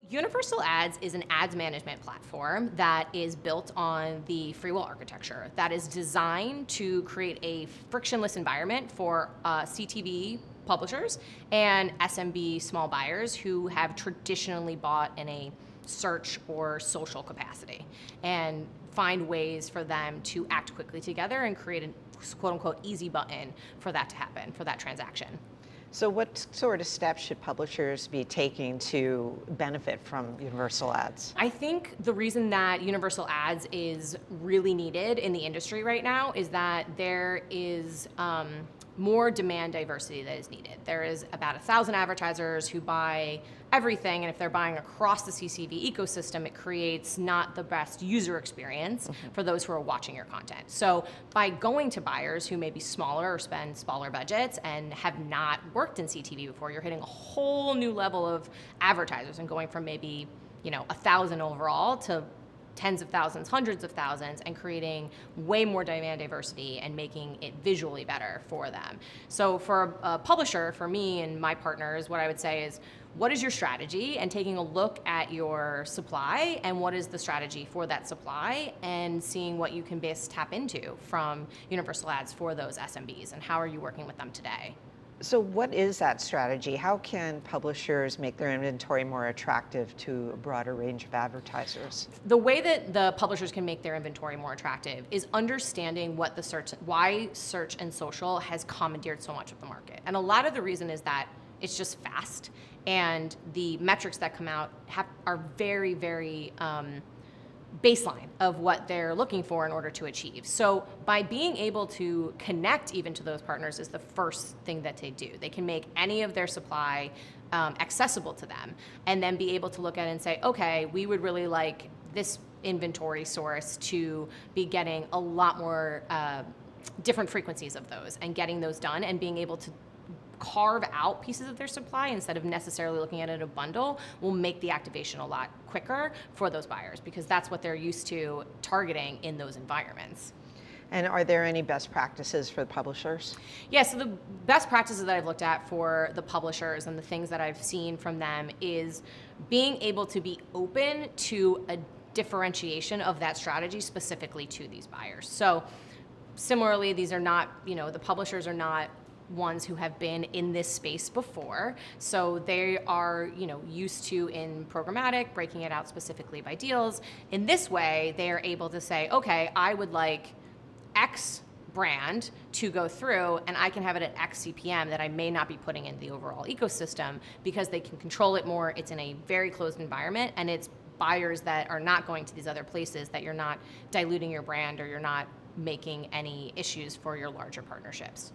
Universal Ads is an ads management platform that is built on the FreeWheel architecture that is designed to create a frictionless environment for CTV publishers and SMB small buyers who have traditionally bought in a search or social capacity, and find ways for them to act quickly together and create a quote unquote easy button for that to happen, for that transaction. So what sort of steps should publishers be taking to benefit from Universal Ads? I think the reason that Universal Ads is really needed in the industry right now is that there is more demand diversity that is needed. There is about 1,000 advertisers who buy everything, and if they're buying across the CTV ecosystem, it creates not the best user experience for those who are watching your content. So by going to buyers who may be smaller or spend smaller budgets and have not worked in CTV before, you're hitting a whole new level of advertisers and going from maybe 1,000 overall to tens of thousands, hundreds of thousands, and creating way more demand diversity and making it visually better for them. So for a publisher, for me and my partners, what I would say is, what is your strategy? And taking a look at your supply and what is the strategy for that supply, and seeing what you can best tap into from Universal Ads for those SMBs, and how are you working with them today? So what is that strategy? How can publishers make their inventory more attractive to a broader range of advertisers? The way that the publishers can make their inventory more attractive is understanding why search and social has commandeered so much of the market. And a lot of the reason is that it's just fast, and the metrics that come out are very, very baseline of what they're looking for in order to achieve. So by being able to connect even to those partners is the first thing that they do. They can make any of their supply accessible to them, and then be able to look at it and say, okay, we would really like this inventory source to be getting a lot more different frequencies of those, and getting those done, and being able to carve out pieces of their supply instead of necessarily looking at it in a bundle will make the activation a lot quicker for those buyers, because that's what they're used to targeting in those environments. And are there any best practices for the publishers? Yeah, so the best practices that I've looked at for the publishers and the things that I've seen from them is being able to be open to a differentiation of that strategy specifically to these buyers. So similarly, these are not, the publishers are not ones who have been in this space before. So they are, used to, in programmatic, breaking it out specifically by deals. In this way, they are able to say, okay, I would like X brand to go through, and I can have it at X CPM that I may not be putting in the overall ecosystem, because they can control it more. It's in a very closed environment, and it's buyers that are not going to these other places, that you're not diluting your brand, or you're not making any issues for your larger partnerships.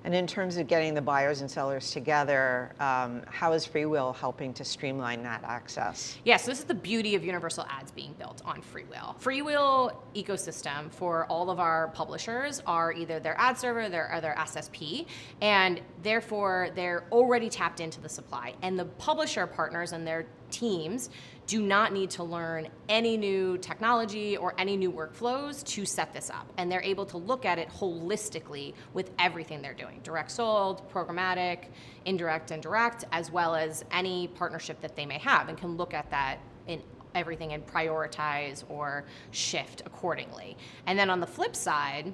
And in terms of getting the buyers and sellers together, how is FreeWheel helping to streamline that access? Yeah, so this is the beauty of Universal Ads being built on FreeWheel. FreeWheel ecosystem for all of our publishers are either their ad server or their SSP, and therefore they're already tapped into the supply. And the publisher partners and their teams do not need to learn any new technology or any new workflows to set this up. And they're able to look at it holistically with everything they're doing: direct sold, programmatic, indirect and direct, as well as any partnership that they may have, and can look at that in everything and prioritize or shift accordingly. And then on the flip side,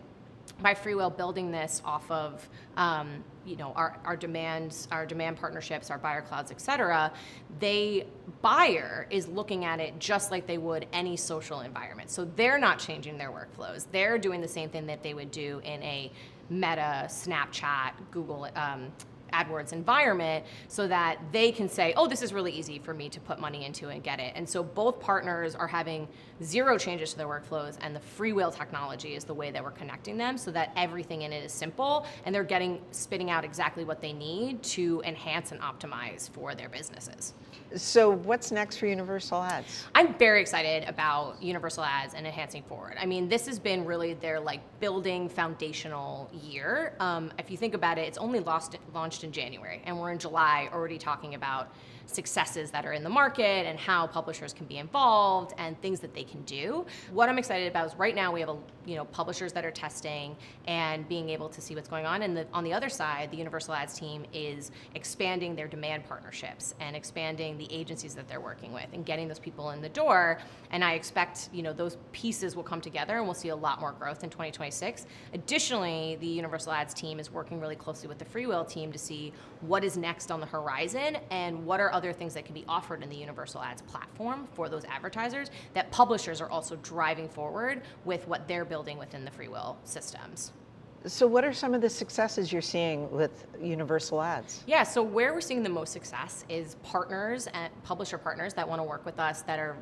by FreeWheel building this off of our demand partnerships, our buyer clouds, et cetera, the buyer is looking at it just like they would any social environment. So they're not changing their workflows. They're doing the same thing that they would do in a Meta, Snapchat, Google AdWords environment, so that they can say, oh, this is really easy for me to put money into and get it. And so both partners are having zero changes to their workflows, and the FreeWheel technology is the way that we're connecting them, so that everything in it is simple, and they're spitting out exactly what they need to enhance and optimize for their businesses. So what's next for Universal Ads? I'm very excited about Universal Ads and enhancing forward. I mean, this has been really their building foundational year. If you think about it, it's only launched in January, and we're in July already talking about successes that are in the market and how publishers can be involved and things that they can do. What I'm excited about is right now we have publishers that are testing and being able to see what's going on. And on the other side, the Universal Ads team is expanding their demand partnerships and expanding the agencies that they're working with and getting those people in the door. And I expect, those pieces will come together and we'll see a lot more growth in 2026. Additionally, the Universal Ads team is working really closely with the FreeWheel team to see what is next on the horizon and what are other things that can be offered in the Universal Ads platform for those advertisers that publishers are also driving forward with what they're building within the FreeWheel systems. So what are some of the successes you're seeing with Universal Ads? Yeah, so where we're seeing the most success is partners and publisher partners that want to work with us that are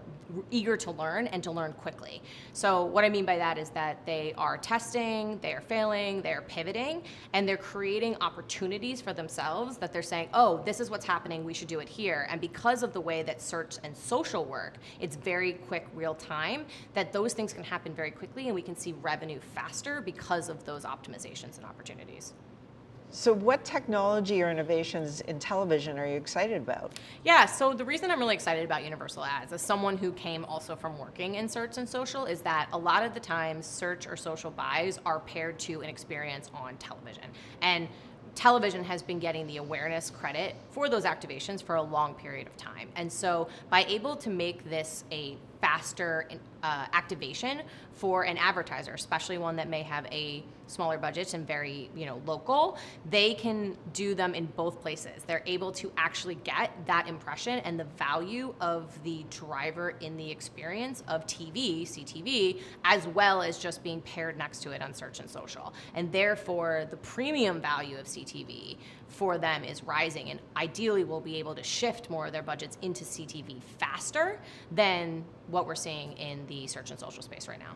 eager to learn and to learn quickly. So what I mean by that is that they are testing, they are failing, they are pivoting, and they're creating opportunities for themselves that they're saying, oh, this is what's happening, we should do it here. And because of the way that search and social work, it's very quick, real time, that those things can happen very quickly and we can see revenue faster because of those optimizations and opportunities. So what technology or innovations in television are you excited about? Yeah, so the reason I'm really excited about Universal Ads, as someone who came also from working in search and social, is that a lot of the times search or social buys are paired to an experience on television. And television has been getting the awareness credit for those activations for a long period of time. And so by able to make this a faster activation for an advertiser, especially one that may have a smaller budget and very local, they can do them in both places. They're able to actually get that impression and the value of the driver in the experience of TV, CTV, as well as just being paired next to it on search and social. And therefore, the premium value of CTV for them is rising, and ideally we'll be able to shift more of their budgets into CTV faster than what we're seeing in the search and social space right now.